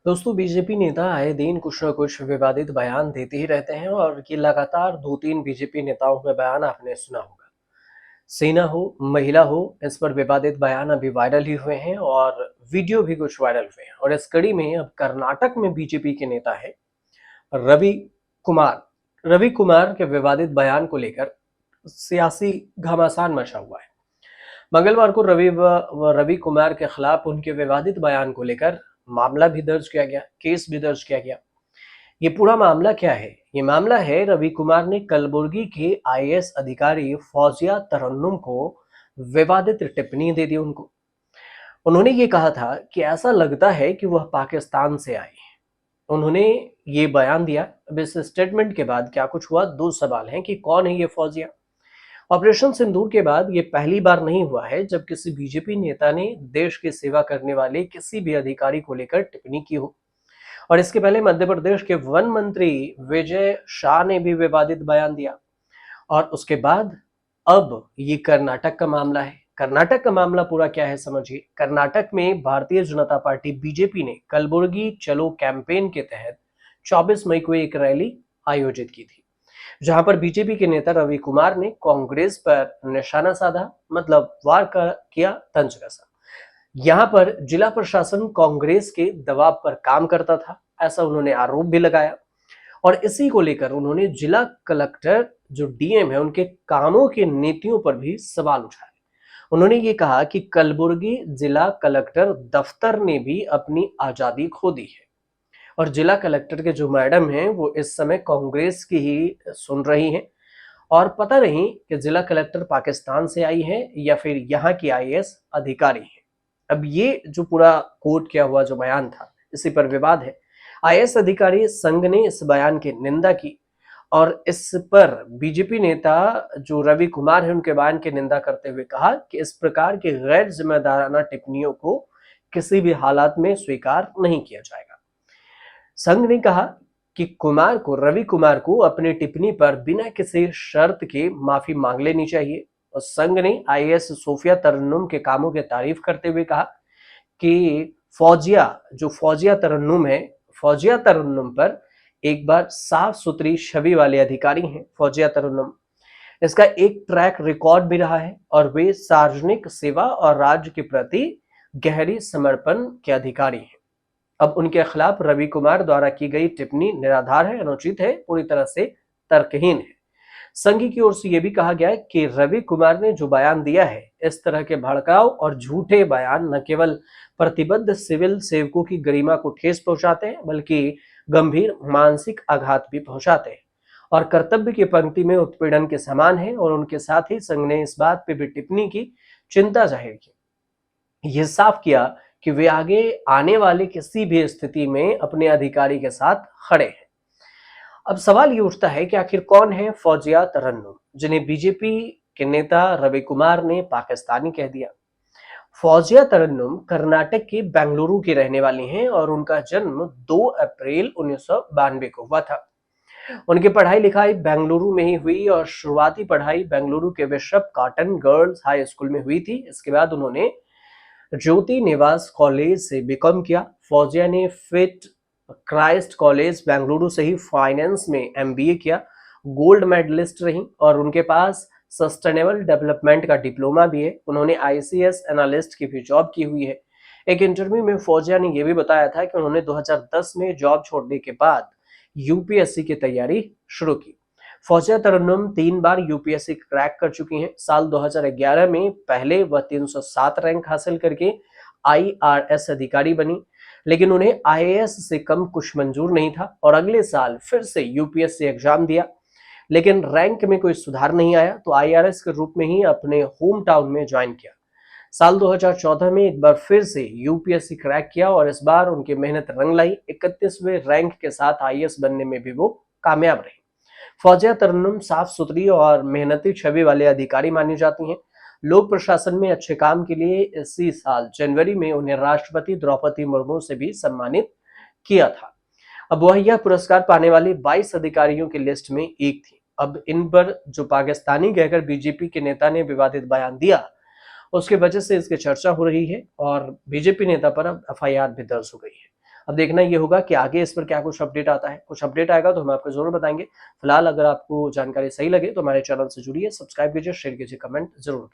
दोस्तों, बीजेपी नेता आए दिन कुछ न कुछ विवादित बयान देते ही रहते हैं और ये लगातार 2-3 बीजेपी नेताओं का बयान आपने सुना होगा। सेना हो, महिला हो, इस पर विवादित बयान अभी वायरल ही हुए हैं और वीडियो भी कुछ वायरल हुए हैं। और इस कड़ी में अब कर्नाटक में बीजेपी के नेता है रवि कुमार। रवि कुमार के विवादित बयान को लेकर सियासी घमासान मचा हुआ है। मंगलवार को रवि कुमार के खिलाफ उनके विवादित बयान को लेकर मामला भी दर्ज किया गया, केस भी दर्ज किया गया। ये पूरा मामला क्या है? ये मामला है, रवि कुमार ने कलबुर्गी के आईएएस अधिकारी फौजिया तरन्नुम को विवादित टिप्पणी दे दी उनको। उन्होंने ये कहा था कि ऐसा लगता है कि वह पाकिस्तान से आई है। उन्होंने ये बयान दिया। अब इस स्टेटमेंट के बाद क्या कुछ हुआ, दो सवाल हैं कि कौन है ये फौजिया। ऑपरेशन सिंदूर के बाद ये पहली बार नहीं हुआ है जब किसी बीजेपी नेता ने देश की सेवा करने वाले किसी भी अधिकारी को लेकर टिप्पणी की हो। और इसके पहले मध्य प्रदेश के वन मंत्री विजय शाह ने भी विवादित बयान दिया। और उसके बाद अब ये कर्नाटक का मामला है। कर्नाटक का मामला पूरा क्या है समझिए। कर्नाटक में भारतीय जनता पार्टी बीजेपी ने कलबुर्गी चलो कैंपेन के तहत 24 मई को एक रैली आयोजित की थी, जहां पर बीजेपी के नेता रवि कुमार ने कांग्रेस पर निशाना साधा, मतलब किया तंज कसा। यहाँ पर जिला प्रशासन कांग्रेस के दबाव पर काम करता था, ऐसा उन्होंने आरोप भी लगाया। और इसी को लेकर उन्होंने जिला कलेक्टर जो डीएम है उनके कामों की नीतियों पर भी सवाल उठाए। उन्होंने ये कहा कि कलबुर्गी जिला कलेक्टर दफ्तर ने भी अपनी आजादी खो दी है और जिला कलेक्टर के जो मैडम हैं वो इस समय कांग्रेस की ही सुन रही हैं और पता नहीं कि जिला कलेक्टर पाकिस्तान से आई है या फिर यहाँ की आईएएस अधिकारी है। अब ये जो पूरा कोर्ट किया हुआ जो बयान था, इसी पर विवाद है। आईएएस अधिकारी संघ ने इस बयान की निंदा की और इस पर बीजेपी नेता जो रवि कुमार है उनके बयान की निंदा करते हुए कहा कि इस प्रकार की गैर जिम्मेदाराना टिप्पणियों को किसी भी हालात में स्वीकार नहीं किया जाएगा। संघ ने कहा कि रवि कुमार को अपनी टिप्पणी पर बिना किसी शर्त के माफी मांग लेनी चाहिए। और संघ ने आईएएस सोफिया तरन्नुम के कामों की तारीफ करते हुए कहा कि फौजिया तरन्नुम है, फौजिया तरन्नुम पर एक बार साफ सुथरी छवि वाले अधिकारी हैं फौजिया तरन्नुम। इसका एक ट्रैक रिकॉर्ड भी रहा है और वे सार्वजनिक सेवा और राज्य के प्रति गहरी समर्पण के अधिकारी हैं। अब उनके खिलाफ रवि कुमार द्वारा की गई टिप्पणी निराधार है, अनुचित है, पूरी तरह से तर्कहीन है। संघ की ओर से यह भी कहा गया है कि रवि कुमार ने जो बयान दिया है, इस तरह के भड़काऊ और झूठे बयान न केवल प्रतिबद्ध सिविल सेवकों की गरिमा को ठेस पहुंचाते हैं बल्कि गंभीर मानसिक आघात भी पहुंचाते हैं और कर्तव्य की पंक्ति में उत्पीड़न के समान है। और उनके साथ ही संघ ने इस बात पर भी टिप्पणी की चिंता जाहिर की, यह साफ किया कि वे आगे आने वाली किसी भी स्थिति में अपने अधिकारी के साथ खड़े हैं। अब सवाल ये उठता है कि आखिर कौन है फौजिया तरन्नुम, जिन्हें बीजेपी के नेता रवि कुमार ने पाकिस्तानी कह दिया। फौजिया तरन्नुम कर्नाटक के बेंगलुरु की रहने वाली हैं और उनका जन्म 2 अप्रैल 1992 को हुआ था। उनकी पढ़ाई लिखाई बेंगलुरु में ही हुई और शुरुआती पढ़ाई बेंगलुरु के bishop cotton girls high school में हुई थी। इसके बाद उन्होंने ज्योति निवास कॉलेज से बीकॉम किया। फौजिया ने फिट क्राइस्ट कॉलेज बेंगलुरु से ही फाइनेंस में एमबीए किया, गोल्ड मेडलिस्ट रही और उनके पास सस्टेनेबल डेवलपमेंट का डिप्लोमा भी है। उन्होंने आईसीएस एनालिस्ट की भी जॉब की हुई है। एक इंटरव्यू में फौजिया ने यह भी बताया था कि उन्होंने 2010 में जॉब छोड़ने के बाद यूपीएससी की तैयारी शुरू की। फौजिया तरन्नुम 3 बार यूपीएससी क्रैक कर चुकी हैं। साल 2011 में पहले वह 307 रैंक हासिल करके आईआरएस अधिकारी बनी, लेकिन उन्हें आईएएस से कम कुछ मंजूर नहीं था और अगले साल फिर से यूपीएससी एग्जाम दिया, लेकिन रैंक में कोई सुधार नहीं आया तो आईआरएस के रूप में ही अपने होम टाउन में ज्वाइन किया। साल 2014 में एक बार फिर से यूपीएससी क्रैक किया और इस बार उनकी मेहनत रंग लाई। 31वें रैंक के साथ आईएएस बनने में भी वो कामयाब रही। फौजिया तरन्नुम साफ सुथरी और मेहनती छवि वाले अधिकारी मानी जाती हैं। लोक प्रशासन में अच्छे काम के लिए इसी साल जनवरी में उन्हें राष्ट्रपति द्रौपदी मुर्मू से भी सम्मानित किया था। अब वह यह पुरस्कार पाने वाले 22 अधिकारियों की लिस्ट में एक थी। अब इन पर जो पाकिस्तानी कहकर बीजेपी के नेता ने विवादित बयान दिया, उसके वजह से इसकी चर्चा हो रही है और बीजेपी नेता पर अब एफआईआर भी दर्ज हो गई है। अब देखना ये होगा कि आगे इस पर क्या कुछ अपडेट आता है। कुछ अपडेट आएगा तो हम आपको ज़रूर बताएँगे। फिलहाल अगर आपको जानकारी सही लगे तो हमारे चैनल से जुड़िए, सब्सक्राइब कीजिए, शेयर कीजिए, कमेंट ज़रूर